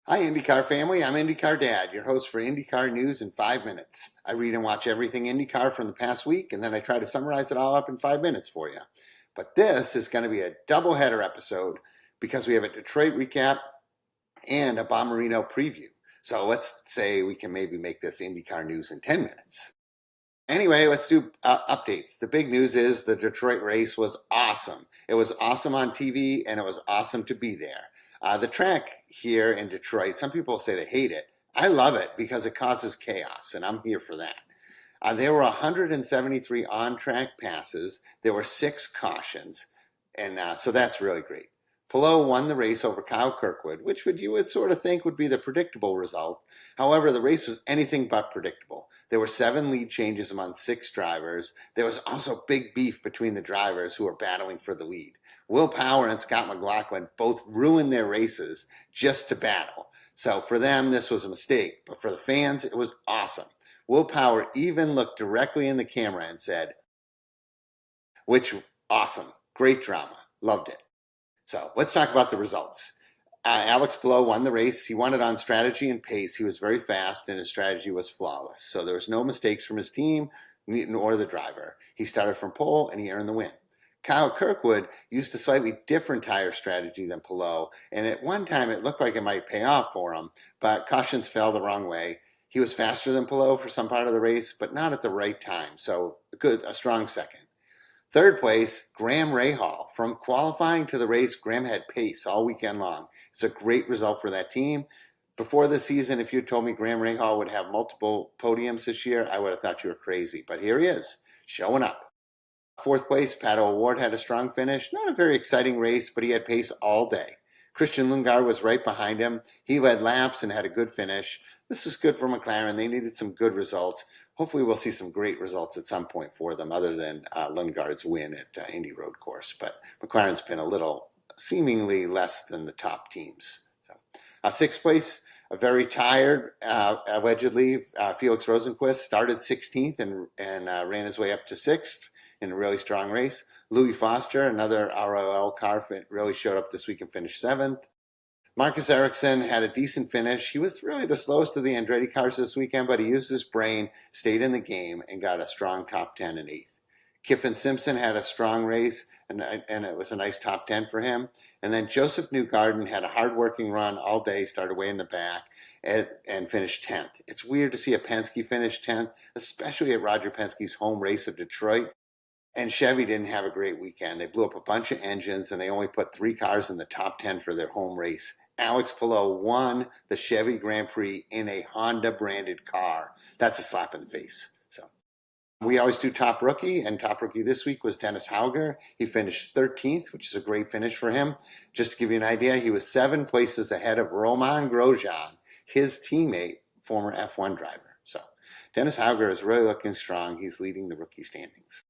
Hi, IndyCar family. I'm IndyCar Dad, your host for IndyCar News in 5 minutes. I read and watch everything IndyCar from the past week, and then I try to summarize it all up in 5 minutes for you. But this is going to be a doubleheader episode because we have a Detroit recap and a Bomarrito preview. So let's say we can maybe make this IndyCar News in 10 minutes. Anyway, let's do updates. The big news is the Detroit race was awesome. It was awesome on TV, and it was awesome to be there. The track here in Detroit, some people say they hate it. I love it because it causes chaos, and I'm here for that. There were 173 on-track passes. There were 6 cautions, and so that's really great. Palou won the race over Kyle Kirkwood, which you would sort of think would be the predictable result. However, the race was anything but predictable. There were 7 lead changes among 6 drivers. There was also big beef between the drivers who were battling for the lead. Will Power and Scott McLaughlin both ruined their races just to battle. So for them, this was a mistake, but for the fans, it was awesome. Will Power even looked directly in the camera and said, which awesome, great drama, loved it. So let's talk about the results. Alex Palou won the race. He won it on strategy and pace. He was very fast, and his strategy was flawless. So there was no mistakes from his team nor the driver. He started from pole, and he earned the win. Kyle Kirkwood used a slightly different tire strategy than Palou, and at one time it looked like it might pay off for him, but cautions fell the wrong way. He was faster than Palou for some part of the race, but not at the right time. So a strong second. Third place, Graham Rahal. From qualifying to the race, Graham had pace all weekend long. It's a great result for that team. Before the season, if you had told me Graham Rahal would have multiple podiums this year, I would have thought you were crazy. But here he is, showing up. Fourth place, Pato O'Ward had a strong finish. Not a very exciting race, but he had pace all day. Christian Lundgaard was right behind him. He led laps and had a good finish. This was good for McLaren. They needed some good results. Hopefully we'll see some great results at some point for them other than Lundgaard's win at Indy Road Course. But McLaren's been a little seemingly less than the top teams. So, sixth place, a very tired, allegedly, Felix Rosenqvist started 16th and ran his way up to 6th in a really strong race. Louis Foster, another ROL car, really showed up this week and finished 7th. Marcus Ericsson had a decent finish. He was really the slowest of the Andretti cars this weekend, but he used his brain, stayed in the game, and got a strong top 10 and 8th. Kiffin Simpson had a strong race, and it was a nice top 10 for him. And then Joseph Newgarden had a hard-working run all day, started way in the back, and finished 10th. It's weird to see a Penske finish 10th, especially at Roger Penske's home race of Detroit. And Chevy didn't have a great weekend. They blew up a bunch of engines, and they only put 3 cars in the top 10 for their home race. Alex Palou won the Chevy Grand Prix in a Honda-branded car. That's a slap in the face. So we always do top rookie, and top rookie this week was Dennis Hauger. He finished 13th, which is a great finish for him. Just to give you an idea, he was 7 places ahead of Romain Grosjean, his teammate, former F1 driver. So Dennis Hauger is really looking strong. He's leading the rookie standings.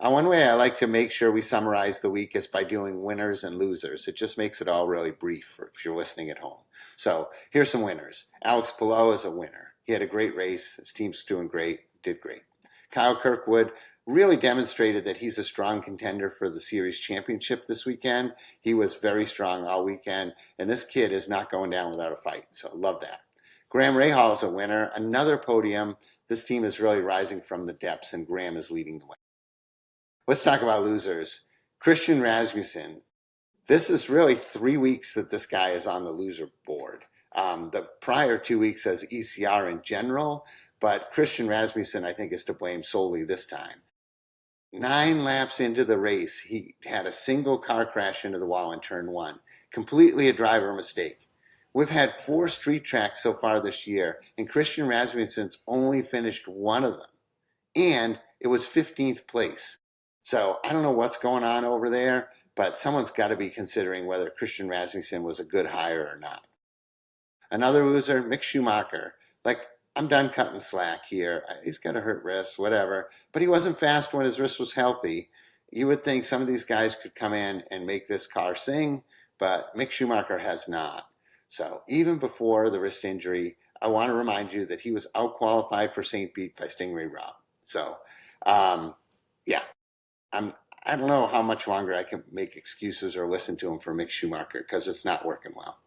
One way I like to make sure we summarize the week is by doing winners and losers. It just makes it all really brief if you're listening at home. So here's some winners. Alex Palou is a winner. He had a great race. His team's doing great, did great. Kyle Kirkwood really demonstrated that he's a strong contender for the series championship this weekend. He was very strong all weekend, and this kid is not going down without a fight. So I love that. Graham Rahal is a winner. Another podium. This team is really rising from the depths, and Graham is leading the way. Let's talk about losers. Christian Rasmussen. This is really 3 weeks that this guy is on the loser board. The prior 2 weeks as ECR in general, but Christian Rasmussen, I think, is to blame solely this time. 9 laps into the race, he had a single car crash into the wall in turn 1. Completely a driver mistake. We've had 4 street tracks so far this year, and Christian Rasmussen's only finished 1 of them. And it was 15th place. So I don't know what's going on over there, but someone's got to be considering whether Christian Rasmussen was a good hire or not. Another loser, Mick Schumacher. I'm done cutting slack here. He's got a hurt wrist, whatever. But he wasn't fast when his wrist was healthy. You would think some of these guys could come in and make this car sing, but Mick Schumacher has not. So even before the wrist injury, I want to remind you that he was out-qualified for St. Pete by Stingray Rob. So, yeah. I don't know how much longer I can make excuses or listen to him for Mick Schumacher because it's not working well.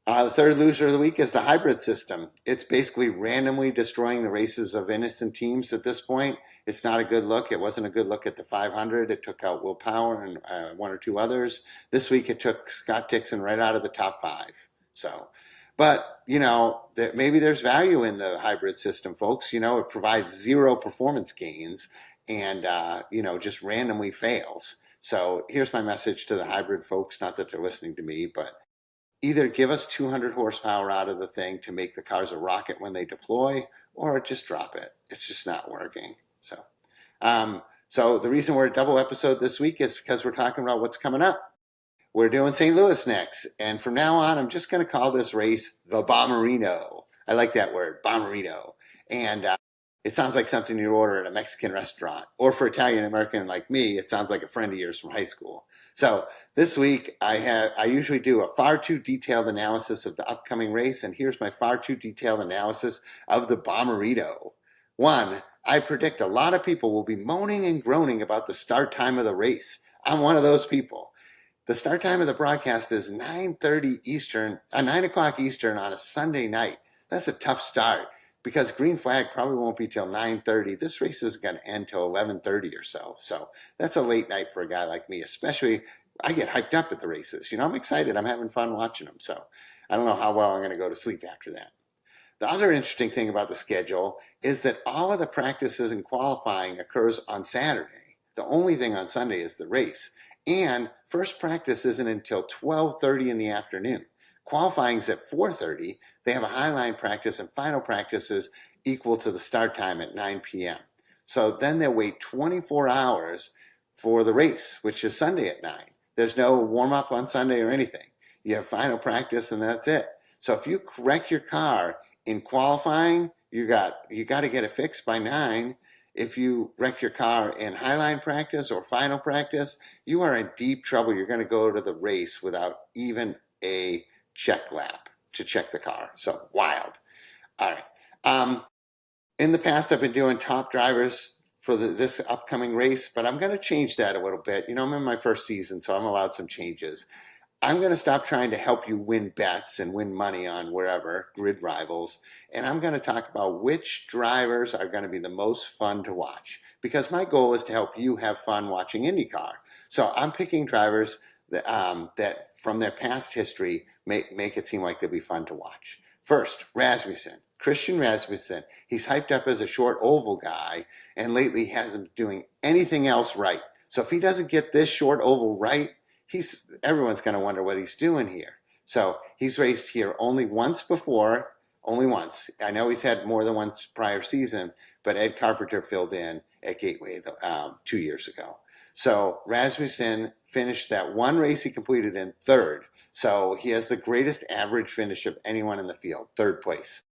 The third loser of the week is the hybrid system. It's basically randomly destroying the races of innocent teams at this point. It's not a good look. It wasn't a good look at the 500. It took out Will Power and one or two others. This week it took Scott Dixon right out of the top five. So, but that maybe there's value in the hybrid system, folks. It provides zero performance gains and just randomly fails. So here's my message to the hybrid folks. Not that they're listening to me, but either give us 200 horsepower out of the thing to make the cars a rocket when they deploy, or just drop it. It's just not working. So the reason we're a double episode this week is because we're talking about what's coming up. We're doing St. Louis next, and from now on, I'm just going to call this race the Bomarrito. I like that word, Bomarrito. And it sounds like something you'd order at a Mexican restaurant. Or for Italian American like me, it sounds like a friend of yours from high school. So this week, I usually do a far too detailed analysis of the upcoming race, and here's my far too detailed analysis of the Bomarrito. 1, I predict a lot of people will be moaning and groaning about the start time of the race. I'm one of those people. The start time of the broadcast is 9:30 Eastern, 9 o'clock Eastern on a Sunday night. That's a tough start because green flag probably won't be till 9:30. This race isn't going to end till 11:30 or so. So that's a late night for a guy like me, especially I get hyped up at the races. I'm excited. I'm having fun watching them. So I don't know how well I'm going to go to sleep after that. The other interesting thing about the schedule is that all of the practices and qualifying occurs on Saturday. The only thing on Sunday is the race. And first practice isn't until 12:30 in the afternoon. Qualifying's at 4:30. They have a highline practice and final practices equal to the start time at 9 p.m. So then they'll wait 24 hours for the race, which is Sunday at 9. There's no warm-up on Sunday or anything. You have final practice and that's it. So if you wreck your car in qualifying, you got to get it fixed by 9. If you wreck your car in highline practice or final practice, you are in deep trouble. You're going to go to the race without even a check lap to check the car. So wild. All right. In the past, I've been doing top drivers for this upcoming race, but I'm going to change that a little bit. I'm in my first season, so I'm allowed some changes. I'm going to stop trying to help you win bets and win money on wherever, grid rivals, and I'm going to talk about which drivers are going to be the most fun to watch, because my goal is to help you have fun watching IndyCar. So I'm picking drivers that from their past history make it seem like they'll be fun to watch. First, Rasmussen. Christian Rasmussen. He's hyped up as a short oval guy, and lately hasn't doing anything else right. So if he doesn't get this short oval right, everyone's going to wonder what he's doing here. So he's raced here only once before, only once. I know he's had more than one prior season, but Ed Carpenter filled in at Gateway 2 years ago. So Rasmussen finished that one race he completed in third. So he has the greatest average finish of anyone in the field, third place.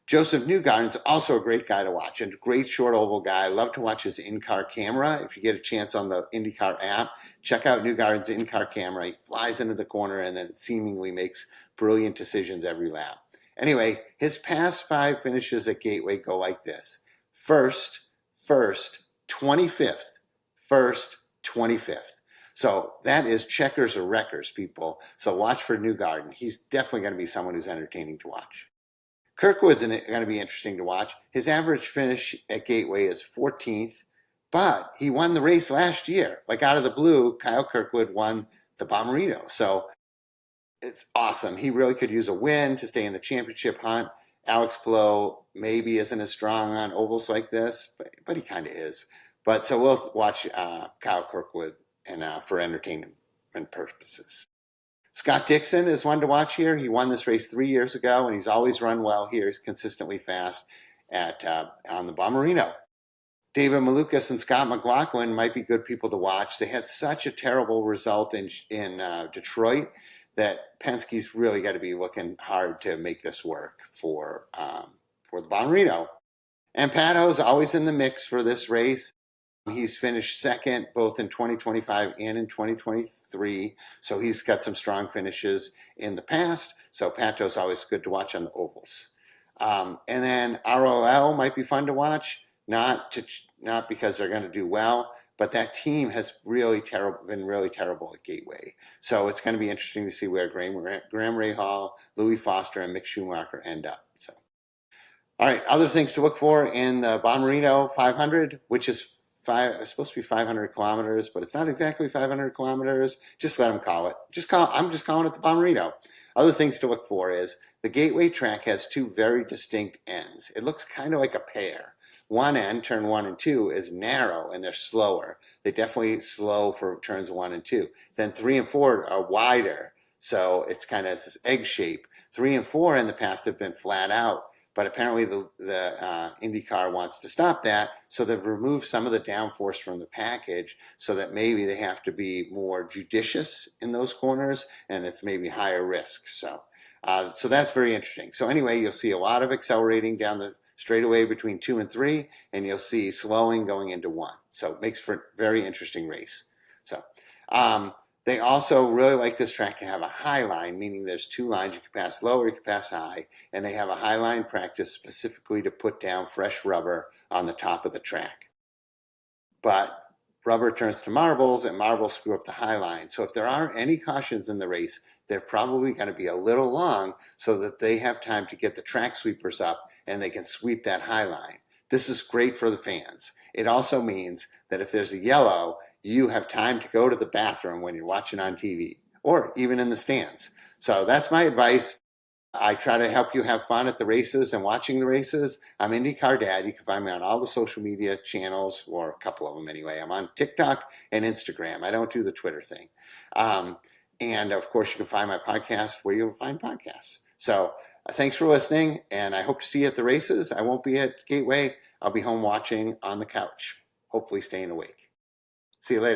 Joseph Newgarden's also a great guy to watch, and great short oval guy. I love to watch his in-car camera. If you get a chance on the IndyCar app, check out Newgarden's in-car camera. He flies into the corner and then seemingly makes brilliant decisions every lap. Anyway, his past 5 finishes at Gateway go like this. First, 25th. First, 25th. So that is checkers or wreckers, people. So watch for Newgarden. He's definitely going to be someone who's entertaining to watch. Kirkwood's going to be interesting to watch. His average finish at Gateway is 14th, but he won the race last year. Like out of the blue, Kyle Kirkwood won the Bomarrito. So it's awesome. He really could use a win to stay in the championship hunt. Alex Palou maybe isn't as strong on ovals like this, but he kind of is. But so we'll watch Kyle Kirkwood and for entertainment purposes. Scott Dixon is one to watch here. He won this race 3 years ago, and he's always run well here. He's consistently fast on the Bomarrito. David Malukas and Scott McLaughlin might be good people to watch. They had such a terrible result in Detroit that Penske's really got to be looking hard to make this work for the Bomarrito. And Pato's always in the mix for this race. He's finished second both in 2025 and in 2023, so he's got some strong finishes in the past. So Pato's always good to watch on the ovals. And then ROL might be fun to watch, not because they're going to do well, but that team has been really terrible at Gateway. So it's going to be interesting to see where Graham Rahal, Louis Foster, and Mick Schumacher end up. So, all right, other things to look for in the Bomarrito 500, which is it's supposed to be 500 kilometers, but it's not exactly 500 kilometers. Just let them call it. I'm just calling it the Bomarrito. Other things to look for is the Gateway track has two very distinct ends. It looks kind of like a pear. One end, turn 1 and 2, is narrow and they're slower. They definitely slow for turns 1 and 2. Then 3 and 4 are wider, so it's kind of this egg shape. 3 and 4 in the past have been flat out, but apparently the Indycar wants to stop that, so they've removed some of the downforce from the package so that maybe they have to be more judicious in those corners and it's maybe higher risk. So that's very interesting. So anyway, you'll see a lot of accelerating down the straightaway between 2 and 3, and you'll see slowing going into 1. So it makes for a very interesting race. So they also really like this track to have a high line, meaning there's 2 lines. You can pass low or you can pass high, and they have a high line practice specifically to put down fresh rubber on the top of the track. But rubber turns to marbles, and marbles screw up the high line. So if there aren't any cautions in the race, they're probably going to be a little long so that they have time to get the track sweepers up and they can sweep that high line. This is great for the fans. It also means that if there's a yellow, you have time to go to the bathroom when you're watching on TV or even in the stands. So that's my advice. I try to help you have fun at the races and watching the races. I'm IndyCar Dad. You can find me on all the social media channels, or a couple of them anyway. I'm on TikTok and Instagram. I don't do the Twitter thing. And of course, you can find my podcast where you'll find podcasts. So thanks for listening, and I hope to see you at the races. I won't be at Gateway. I'll be home watching on the couch, hopefully staying awake. See you later.